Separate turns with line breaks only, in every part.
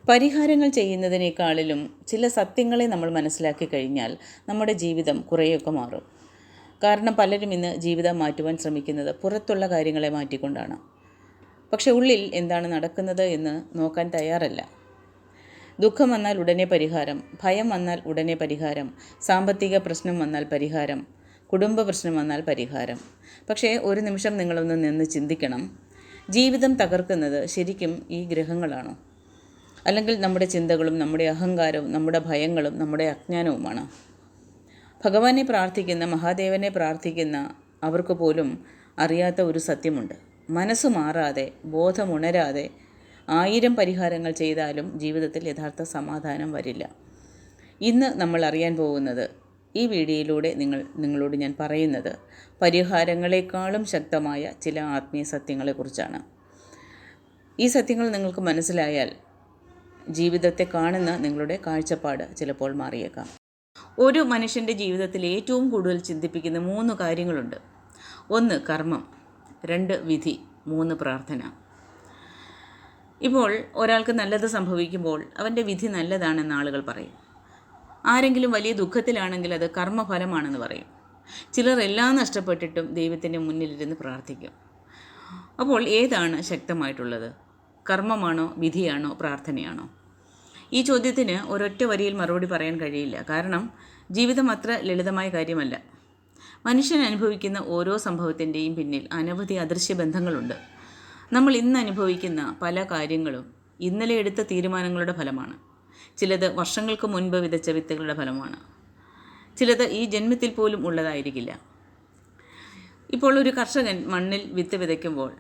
പരിഹാരങ്ങൾ ചെയ്യുന്നതിനേക്കാളിലും ചില സത്യങ്ങളെ നമ്മൾ മനസ്സിലാക്കി കഴിഞ്ഞാൽ നമ്മുടെ ജീവിതം കുറേയൊക്കെ മാറും. കാരണം പലരും ഇന്ന് ജീവിതം മാറ്റുവാൻ ശ്രമിക്കുന്നത് പുറത്തുള്ള കാര്യങ്ങളെ മാറ്റിക്കൊണ്ടാണ്. പക്ഷെ ഉള്ളിൽ എന്താണ് നടക്കുന്നത് എന്ന് നോക്കാൻ തയ്യാറല്ല. ദുഃഖം വന്നാൽ ഉടനെ പരിഹാരം, ഭയം വന്നാൽ ഉടനെ പരിഹാരം, സാമ്പത്തിക പ്രശ്നം വന്നാൽ പരിഹാരം, കുടുംബ പ്രശ്നം വന്നാൽ പരിഹാരം. പക്ഷേ ഒരു നിമിഷം നിങ്ങളൊന്ന് നിന്ന് ചിന്തിക്കണം, ജീവിതം തകർക്കുന്നത് ശരിക്കും ഈ ഗ്രഹങ്ങളാണോ? അല്ലെങ്കിൽ നമ്മുടെ ചിന്തകളും നമ്മുടെ അഹങ്കാരവും നമ്മുടെ ഭയങ്ങളും നമ്മുടെ അജ്ഞാനവുമാണ്? ഭഗവാനെ പ്രാർത്ഥിക്കുന്ന, മഹാദേവനെ പ്രാർത്ഥിക്കുന്ന അവർക്ക് പോലും അറിയാത്ത ഒരു സത്യമുണ്ട്. മനസ്സ് മാറാതെ, ബോധമുണരാതെ 1000 പരിഹാരങ്ങൾ ചെയ്താലും ജീവിതത്തിൽ യഥാർത്ഥ സമാധാനം വരില്ല. ഇന്ന് നമ്മൾ അറിയാൻ പോകുന്നത്, ഈ വീഡിയോയിലൂടെ നിങ്ങളോട് ഞാൻ പറയുന്നത് പരിഹാരങ്ങളെക്കാളും ശക്തമായ ചില ആത്മീയ സത്യങ്ങളെക്കുറിച്ചാണ്. ഈ സത്യങ്ങൾ നിങ്ങൾക്ക് മനസ്സിലായാൽ ജീവിതത്തെ കാണുന്ന നിങ്ങളുടെ കാഴ്ചപ്പാട് ചിലപ്പോൾ മാറിയേക്കാം. ഒരു മനുഷ്യൻ്റെ ജീവിതത്തിൽ ഏറ്റവും കൂടുതൽ ചിന്തിപ്പിക്കുന്ന 3 കാര്യങ്ങളുണ്ട്. 1 കർമ്മം, 2 വിധി, 3 പ്രാർത്ഥന. ഇപ്പോൾ ഒരാൾക്ക് നല്ലത് സംഭവിക്കുമ്പോൾ അവൻ്റെ വിധി നല്ലതാണെന്ന് ആളുകൾ പറയും. ആരെങ്കിലും വലിയ ദുഃഖത്തിലാണെങ്കിൽ അത് കർമ്മഫലമാണെന്ന് പറയും. ചിലർ എല്ലാം നഷ്ടപ്പെട്ടിട്ടും ദൈവത്തിൻ്റെ മുന്നിലിരുന്ന് പ്രാർത്ഥിക്കും. അപ്പോൾ ഏതാണ് ശക്തമായിട്ടുള്ളത്? കർമ്മമാണോ, വിധിയാണോ, പ്രാർത്ഥനയാണോ? ഈ ചോദ്യത്തിന് ഒരൊറ്റ വരിയിൽ മറുപടി പറയാൻ കഴിയില്ല. കാരണം ജീവിതം അത്ര ലളിതമായ കാര്യമല്ല. മനുഷ്യൻ അനുഭവിക്കുന്ന ഓരോ സംഭവത്തിൻ്റെയും പിന്നിൽ അനവധി അദൃശ്യ ബന്ധങ്ങളുണ്ട്. നമ്മൾ ഇന്ന് അനുഭവിക്കുന്ന പല കാര്യങ്ങളും ഇന്നലെ എടുത്ത തീരുമാനങ്ങളുടെ ഫലമാണ്. ചിലത് വർഷങ്ങൾക്ക് മുൻപ് വിതച്ച വിത്തുകളുടെ ഫലമാണ്. ചിലത് ഈ ജന്മത്തിൽ പോലും ഉള്ളതായിരിക്കില്ല. ഇപ്പോൾ ഒരു കർഷകൻ മണ്ണിൽ വിത്ത് വിതയ്ക്കുമ്പോൾ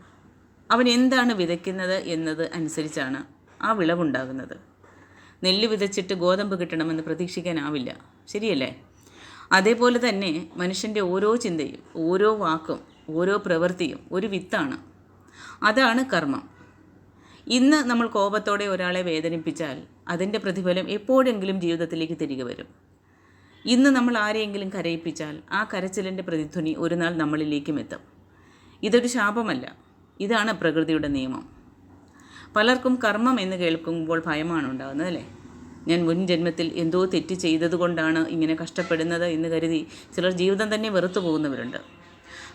അവൻ എന്താണ് വിതയ്ക്കുന്നത് എന്നത് അനുസരിച്ചാണ് ആ വിളവുണ്ടാകുന്നത്. നെല്ല് വിതച്ചിട്ട് ഗോതമ്പ് കിട്ടണമെന്ന് പ്രതീക്ഷിക്കാനാവില്ല, ശരിയല്ലേ? അതേപോലെ തന്നെ മനുഷ്യൻ്റെ ഓരോ ചിന്തയും, ഓരോ വാക്കും, ഓരോ പ്രവൃത്തിയും ഒരു വിത്താണ്. അതാണ് കർമ്മം. ഇന്ന് നമ്മൾ കോപത്തോടെ ഒരാളെ വേദനിപ്പിച്ചാൽ അതിൻ്റെ പ്രതിഫലം എപ്പോഴെങ്കിലും ജീവിതത്തിലേക്ക് തിരികെ വരും. ഇന്ന് നമ്മൾ ആരെയെങ്കിലും കരയിപ്പിച്ചാൽ ആ കരച്ചിലിൻ്റെ പ്രതിധ്വനി ഒരു നാൾ നമ്മളിലേക്കും എത്തും. ഇതൊരു ശാപമല്ല, ഇതാണ് പ്രകൃതിയുടെ നിയമം. പലർക്കും കർമ്മം എന്ന് കേൾക്കുമ്പോൾ ഭയമാണ് ഉണ്ടാകുന്നത്, അല്ലേ? ഞാൻ മുൻ ജന്മത്തിൽ എന്തോ തെറ്റ് ചെയ്തതുകൊണ്ടാണ് ഇങ്ങനെ കഷ്ടപ്പെടുന്നത് എന്ന് കരുതി ചിലർ ജീവിതം തന്നെ വെറുത്തു പോകുന്നവരുണ്ട്.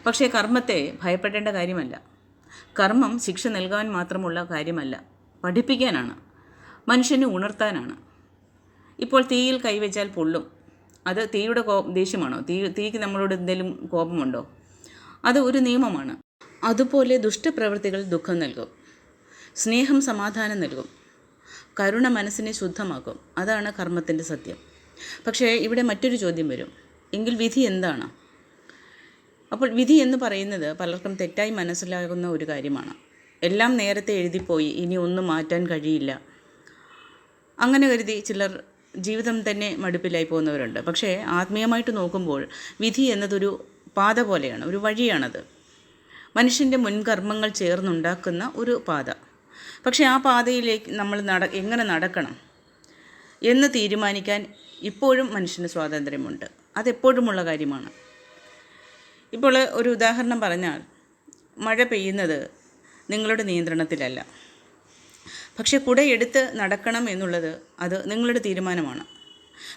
പക്ഷേ കർമ്മത്തെ ഭയപ്പെടേണ്ട കാര്യമല്ല. കർമ്മം ശിക്ഷ നൽകാൻ മാത്രമുള്ള കാര്യമല്ല, പഠിപ്പിക്കാനാണ്, മനുഷ്യനെ ഉണർത്താനാണ്. ഇപ്പോൾ തീയിൽ കൈവച്ചാൽ പൊള്ളും. അത് തീയുടെ ദേഷ്യമാണോ? തീക്ക് നമ്മളോട് എന്തെങ്കിലും കോപമുണ്ടോ? അത് ഒരു നിയമമാണ്. അതുപോലെ ദുഷ്ടപ്രവൃത്തികൾ ദുഃഖം നൽകും, സ്നേഹം സമാധാനം നൽകും, കരുണ മനസ്സിനെ ശുദ്ധമാക്കും. അതാണ് കർമ്മത്തിൻ്റെ സത്യം. പക്ഷേ ഇവിടെ മറ്റൊരു ചോദ്യം വരും, എങ്കിൽ വിധി എന്താണ്? അപ്പോൾ വിധി എന്ന് പറയുന്നത് പലർക്കും തെറ്റായി മനസ്സിലാകുന്ന ഒരു കാര്യമാണ്. എല്ലാം നേരത്തെ എഴുതിപ്പോയി, ഇനി ഒന്നും മാറ്റാൻ കഴിയില്ല, അങ്ങനെ കരുതി ചിലർ ജീവിതം തന്നെ മടുപ്പിലായി പോകുന്നവരുണ്ട്. പക്ഷേ ആത്മീയമായിട്ട് നോക്കുമ്പോൾ വിധി എന്നതൊരു പാത പോലെയാണ്, ഒരു വഴിയാണത്. മനുഷ്യൻ്റെ മുൻകർമ്മങ്ങൾ ചേർന്നുണ്ടാക്കുന്ന ഒരു പാത. പക്ഷേ ആ പാതയിലേക്ക് നമ്മൾ എങ്ങനെ നടക്കണം എന്ന് തീരുമാനിക്കാൻ ഇപ്പോഴും മനുഷ്യന് സ്വാതന്ത്ര്യമുണ്ട്. അതെപ്പോഴുമുള്ള കാര്യമാണ്. ഇപ്പോൾ ഒരു ഉദാഹരണം പറഞ്ഞാൽ, മഴ പെയ്യുന്നത് നിങ്ങളുടെ നിയന്ത്രണത്തിലല്ല. പക്ഷേ കുടയെടുത്ത് നടക്കണം എന്നുള്ളത് അത് നിങ്ങളുടെ തീരുമാനമാണ്.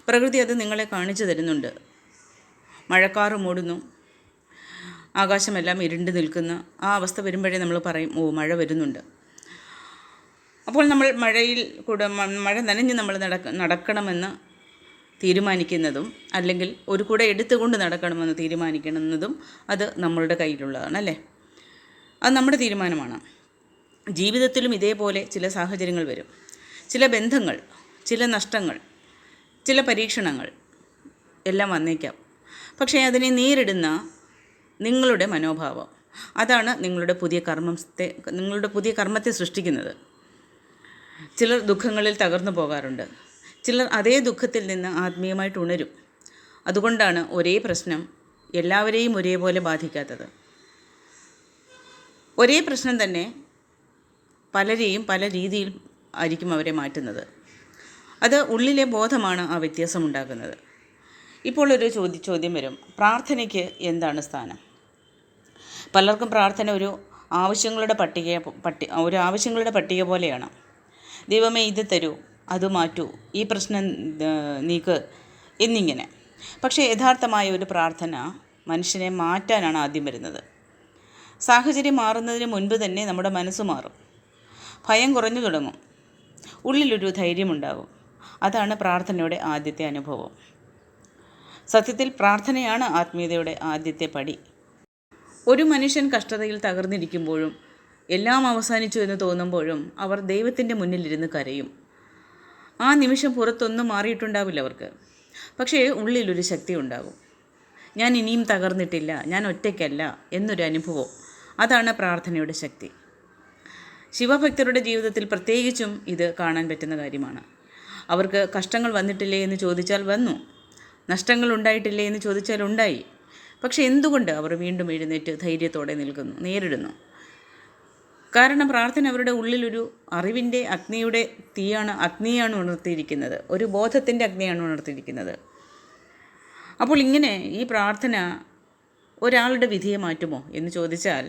പ്രകൃതി അത് നിങ്ങളെ കാണിച്ചു തരുന്നുണ്ട്. മഴക്കാറ് മൂടുന്നു, ആകാശമെല്ലാം ഇരുണ്ട് നിൽക്കുന്ന ആ അവസ്ഥ വരുമ്പോഴേ നമ്മൾ പറയും, ഓ മഴ വരുന്നുണ്ട്. അപ്പോൾ നമ്മൾ മഴ നനഞ്ഞ് നമ്മൾ നടക്കണമെന്ന് തീരുമാനിക്കുന്നതും, അല്ലെങ്കിൽ ഒരു കുട എടുത്തുകൊണ്ട് നടക്കണമെന്ന് തീരുമാനിക്കുന്നതും അത് നമ്മളുടെ കയ്യിലുള്ളതാണ്, അല്ലേ? അത് നമ്മുടെ തീരുമാനമാണ്. ജീവിതത്തിലും ഇതേപോലെ ചില സാഹചര്യങ്ങൾ വരും, ചില ബന്ധങ്ങൾ, ചില നഷ്ടങ്ങൾ, ചില പരീക്ഷണങ്ങൾ എല്ലാം വന്നേക്കാം. പക്ഷേ അതിനെ നേരിടുന്ന നിങ്ങളുടെ മനോഭാവം, അതാണ് നിങ്ങളുടെ പുതിയ കർമ്മത്തെ സൃഷ്ടിക്കുന്നത്. ചിലർ ദുഃഖങ്ങളിൽ തകർന്നു പോകാറുണ്ട്. ചിലർ അതേ ദുഃഖത്തിൽ നിന്ന് ആത്മീയമായിട്ട് ഉണരും. അതുകൊണ്ടാണ് ഒരേ പ്രശ്നം എല്ലാവരെയും ഒരേപോലെ ബാധിക്കാത്തത്. ഒരേ പ്രശ്നം തന്നെ പലരെയും പല രീതിയിൽ ആയിരിക്കും അവരെ മാറ്റുന്നത്. അത് ഉള്ളിലെ ബോധമാണ് ആ വ്യത്യാസമുണ്ടാക്കുന്നത്. ഇപ്പോൾ ഒരു ചോദ്യം വരും, പ്രാർത്ഥനയ്ക്ക് എന്താണ് സ്ഥാനം? പലർക്കും പ്രാർത്ഥന ഒരു ആവശ്യങ്ങളുടെ പട്ടിക പോലെയാണ്. ദൈവമേ ഇത് തരൂ, അത് മാറ്റൂ, ഈ പ്രശ്നം നീക്ക് എന്നിങ്ങനെ. പക്ഷേ യഥാർത്ഥമായ ഒരു പ്രാർത്ഥന മനുഷ്യനെ മാറ്റാനാണ് ആദ്യം വരുന്നത്. സാഹചര്യം മാറുന്നതിന് മുൻപ് തന്നെ നമ്മുടെ മനസ്സ് മാറും. ഭയം കുറഞ്ഞു തുടങ്ങും. ഉള്ളിലൊരു ധൈര്യമുണ്ടാകും. അതാണ് പ്രാർത്ഥനയുടെ ആദ്യത്തെ അനുഭവം. സത്യത്തിൽ പ്രാർത്ഥനയാണ് ആത്മീയതയുടെ ആദ്യത്തെ പടി. ഒരു മനുഷ്യൻ കഷ്ടതയിൽ തകർന്നിരിക്കുമ്പോഴും എല്ലാം അവസാനിച്ചു എന്ന് തോന്നുമ്പോഴും അവർ ദൈവത്തിൻ്റെ മുന്നിലിരുന്ന് കരയും. ആ നിമിഷം പുറത്തൊന്നും മാറിയിട്ടുണ്ടാവില്ല അവർക്ക്. പക്ഷേ ഉള്ളിലൊരു ശക്തി ഉണ്ടാകും. ഞാൻ ഇനിയും തകർന്നിട്ടില്ല, ഞാൻ ഒറ്റയ്ക്കല്ല എന്നൊരു അനുഭവം. അതാണ് പ്രാർത്ഥനയുടെ ശക്തി. ശിവഭക്തരുടെ ജീവിതത്തിൽ പ്രത്യേകിച്ചും ഇത് കാണാൻ പറ്റുന്ന കാര്യമാണ്. അവർക്ക് കഷ്ടങ്ങൾ വന്നിട്ടില്ലേ എന്ന് ചോദിച്ചാൽ വന്നു, നഷ്ടങ്ങൾ ഉണ്ടായിട്ടില്ലേ എന്ന് ചോദിച്ചാൽ ഉണ്ടായി. പക്ഷേ എന്തുകൊണ്ട് അവർ വീണ്ടും എഴുന്നേറ്റ് ധൈര്യത്തോടെ നിൽക്കുന്നു, നേരിടുന്നു? കാരണം പ്രാർത്ഥന അവരുടെ ഉള്ളിലൊരു അറിവിൻ്റെ അഗ്നിയാണ് ഉണർത്തിയിരിക്കുന്നത്, ഒരു ബോധത്തിൻ്റെ അഗ്നിയാണ് ഉണർത്തിയിരിക്കുന്നത്. അപ്പോൾ ഇങ്ങനെ ഈ പ്രാർത്ഥന ഒരാളുടെ വിധിയെ മാറ്റുമോ എന്ന് ചോദിച്ചാൽ,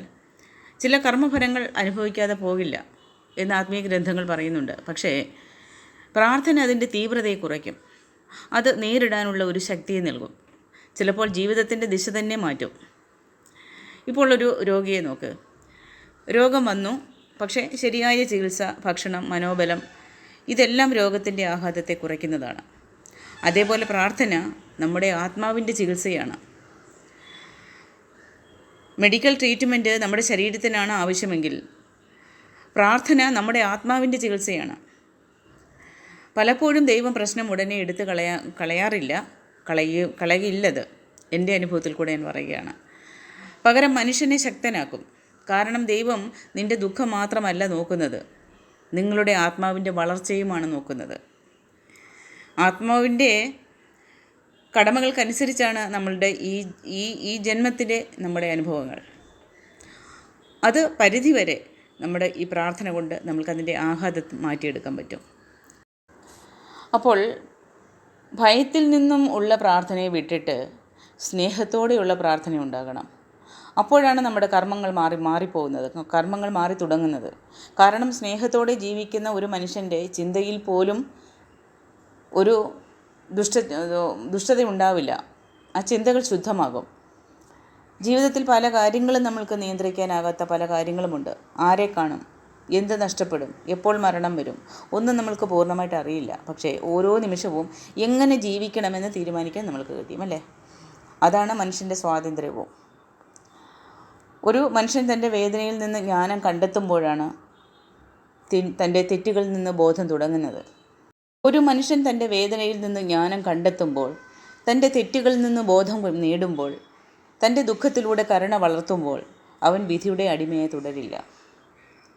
ചില കർമ്മഫലങ്ങൾ അനുഭവിക്കാതെ പോകില്ല എന്ന് ആത്മീയ ഗ്രന്ഥങ്ങൾ പറയുന്നുണ്ട്. പക്ഷേ പ്രാർത്ഥന അതിൻ്റെ തീവ്രതയെ കുറയ്ക്കും. അത് നേരിടാനുള്ള ഒരു ശക്തിയെ നൽകും. ചിലപ്പോൾ ജീവിതത്തിൻ്റെ ദിശ തന്നെ മാറ്റും. ഇപ്പോൾ ഒരു രോഗിയെ നോക്ക്. രോഗം വന്നു, പക്ഷേ ശരിയായ ചികിത്സ, ഭക്ഷണം, മനോബലം ഇതെല്ലാം രോഗത്തിൻ്റെ ആഘാതത്തെ കുറയ്ക്കുന്നതാണ്. അതേപോലെ പ്രാർത്ഥന നമ്മുടെ ആത്മാവിൻ്റെ ചികിത്സയാണ്. മെഡിക്കൽ ട്രീറ്റ്മെൻറ്റ് നമ്മുടെ ശരീരത്തിനാണ് ആവശ്യമെങ്കിൽ പ്രാർത്ഥന നമ്മുടെ ആത്മാവിൻ്റെ ചികിത്സയാണ്. പലപ്പോഴും ദൈവം പ്രശ്നം ഉടനെ എടുത്ത് കളയില്ലത് എൻ്റെ അനുഭവത്തിൽ കൂടെ ഞാൻ പറയുകയാണ്. പകരം മനുഷ്യനെ ശക്തനാക്കും. കാരണം ദൈവം നിൻ്റെ ദുഃഖം മാത്രമല്ല നോക്കുന്നത്, നിങ്ങളുടെ ആത്മാവിൻ്റെ വളർച്ചയുമാണ് നോക്കുന്നത്. ആത്മാവിൻ്റെ കടമകൾക്കനുസരിച്ചാണ് നമ്മളുടെ ഈ ജന്മത്തിലെ നമ്മുടെ അനുഭവങ്ങൾ. അത് പരിധിവരെ നമ്മുടെ ഈ പ്രാർത്ഥന കൊണ്ട് നമുക്കതിൻ്റെ ആഘാതം മാറ്റിയെടുക്കാൻ പറ്റും. അപ്പോൾ ഭയത്തിൽ നിന്നും ഉള്ള പ്രാർത്ഥനയെ വിട്ടിട്ട് സ്നേഹത്തോടെയുള്ള പ്രാർത്ഥന ഉണ്ടാകണം. അപ്പോഴാണ് നമ്മുടെ കർമ്മങ്ങൾ മാറിപ്പോകുന്നത്, കർമ്മങ്ങൾ മാറി തുടങ്ങുന്നത്. കാരണം സ്നേഹത്തോടെ ജീവിക്കുന്ന ഒരു മനുഷ്യൻ്റെ ചിന്തയിൽ പോലും ഒരു ദുഷ്ടത ഉണ്ടാവില്ല. ആ ചിന്തകൾ ശുദ്ധമാകും. ജീവിതത്തിൽ പല കാര്യങ്ങളും നമ്മൾക്ക് നിയന്ത്രിക്കാനാകാത്ത പല കാര്യങ്ങളുമുണ്ട്. ആരെ കാണും, എന്ത് നഷ്ടപ്പെടും, എപ്പോൾ മരണം വരും, ഒന്നും നമ്മൾക്ക് പൂർണ്ണമായിട്ട് അറിയില്ല. പക്ഷേ ഓരോ നിമിഷവും എങ്ങനെ ജീവിക്കണമെന്ന് തീരുമാനിക്കാൻ നമ്മൾക്ക് കഴിയും, അല്ലേ? അതാണ് മനുഷ്യൻ്റെ സ്വാതന്ത്ര്യവും. ഒരു മനുഷ്യൻ തൻ്റെ വേദനയിൽ നിന്ന് ജ്ഞാനം കണ്ടെത്തുമ്പോഴാണ് തൻ്റെ തെറ്റുകളിൽ നിന്ന് ബോധം തുടങ്ങുന്നത്. ഒരു മനുഷ്യൻ തൻ്റെ വേദനയിൽ നിന്ന് ജ്ഞാനം കണ്ടെത്തുമ്പോൾ, തൻ്റെ തെറ്റുകളിൽ നിന്ന് ബോധം നേടുമ്പോൾ, തൻ്റെ ദുഃഖത്തിലൂടെ കരുണ വളർത്തുമ്പോൾ അവൻ വിധിയുടെ അടിമയെ തുടരില്ല.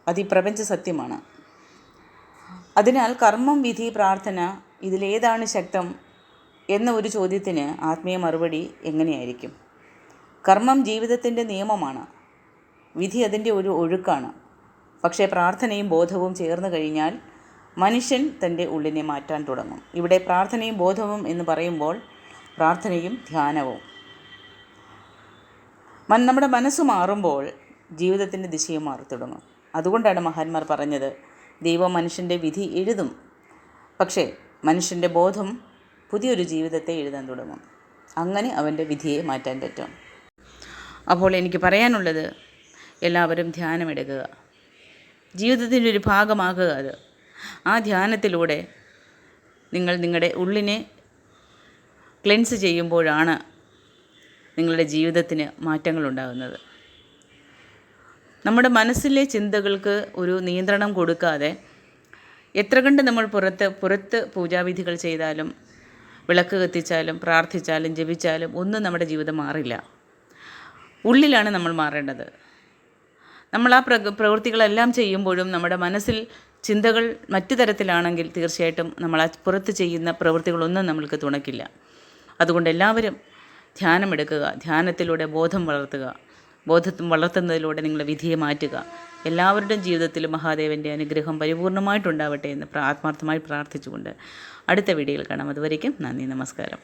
അത് ഈ പ്രപഞ്ച സത്യമാണ്. അതിനാൽ കർമ്മം, വിധി, പ്രാർത്ഥന ഇതിലേതാണ് ശക്തം എന്ന ഒരു ചോദ്യത്തിന് ആത്മീയ മറുപടി എങ്ങനെയായിരിക്കും? കർമ്മം ജീവിതത്തിൻ്റെ നിയമമാണ്, വിധി അതിൻ്റെ ഒരു ഒഴുക്കാണ്. പക്ഷേ പ്രാർത്ഥനയും ബോധവും ചേർന്ന് കഴിഞ്ഞാൽ മനുഷ്യൻ തൻ്റെ ഉള്ളിനെ മാറ്റാൻ തുടങ്ങും. ഇവിടെ പ്രാർത്ഥനയും ബോധവും എന്ന് പറയുമ്പോൾ പ്രാർത്ഥനയും ധ്യാനവും. നമ്മുടെ മനസ്സ് മാറുമ്പോൾ ജീവിതത്തിൻ്റെ ദിശയും മാറി തുടങ്ങും. അതുകൊണ്ടാണ് മഹാന്മാർ പറഞ്ഞത്, ദൈവം മനുഷ്യൻ്റെ വിധി എഴുതും, പക്ഷേ മനുഷ്യൻ്റെ ബോധം പുതിയൊരു ജീവിതത്തെ എഴുതാൻ തുടങ്ങും. അങ്ങനെ അവൻ്റെ വിധിയെ മാറ്റാൻ പറ്റും. അപ്പോൾ എനിക്ക് പറയാനുള്ളത്, എല്ലാവരും ധ്യാനമെടുക്കുക, ജീവിതത്തിൻ്റെ ഒരു ഭാഗമാക്കുക അത്. ആ ധ്യാനത്തിലൂടെ നിങ്ങൾ നിങ്ങളുടെ ഉള്ളിനെ ക്ലെൻസ് ചെയ്യുമ്പോഴാണ് നിങ്ങളുടെ ജീവിതത്തിന് മാറ്റങ്ങളുണ്ടാകുന്നത്. നമ്മുടെ മനസ്സിലെ ചിന്തകൾക്ക് ഒരു നിയന്ത്രണം കൊടുക്കാതെ എത്ര കണ്ട് നമ്മൾ പുറത്ത് പൂജാവിധികൾ ചെയ്താലും, വിളക്ക് കത്തിച്ചാലും, പ്രാർത്ഥിച്ചാലും, ജപിച്ചാലും ഒന്നും നമ്മുടെ ജീവിതം മാറില്ല. ഉള്ളിലാണ് നമ്മൾ മാറേണ്ടത്. നമ്മൾ ആ പ്രവൃത്തികളെല്ലാം ചെയ്യുമ്പോഴും നമ്മുടെ മനസ്സിൽ ചിന്തകൾ മറ്റു തരത്തിലാണെങ്കിൽ തീർച്ചയായിട്ടും നമ്മൾ ആ പുറത്ത് ചെയ്യുന്ന പ്രവൃത്തികളൊന്നും നമ്മൾക്ക് തുണയ്ക്കില്ല. അതുകൊണ്ട് എല്ലാവരും ധ്യാനമെടുക്കുക, ധ്യാനത്തിലൂടെ ബോധം വളർത്തുന്നതിലൂടെ നിങ്ങളുടെ വിധിയെ മാറ്റുക. എല്ലാവരുടെയും ജീവിതത്തിൽ മഹാദേവൻ്റെ അനുഗ്രഹം പരിപൂർണമായിട്ടുണ്ടാവട്ടെ എന്ന് ആത്മാർത്ഥമായി പ്രാർത്ഥിച്ചുകൊണ്ട് അടുത്ത വീഡിയോയിൽ കാണാം. അതുവരേക്കും നന്ദി, നമസ്കാരം.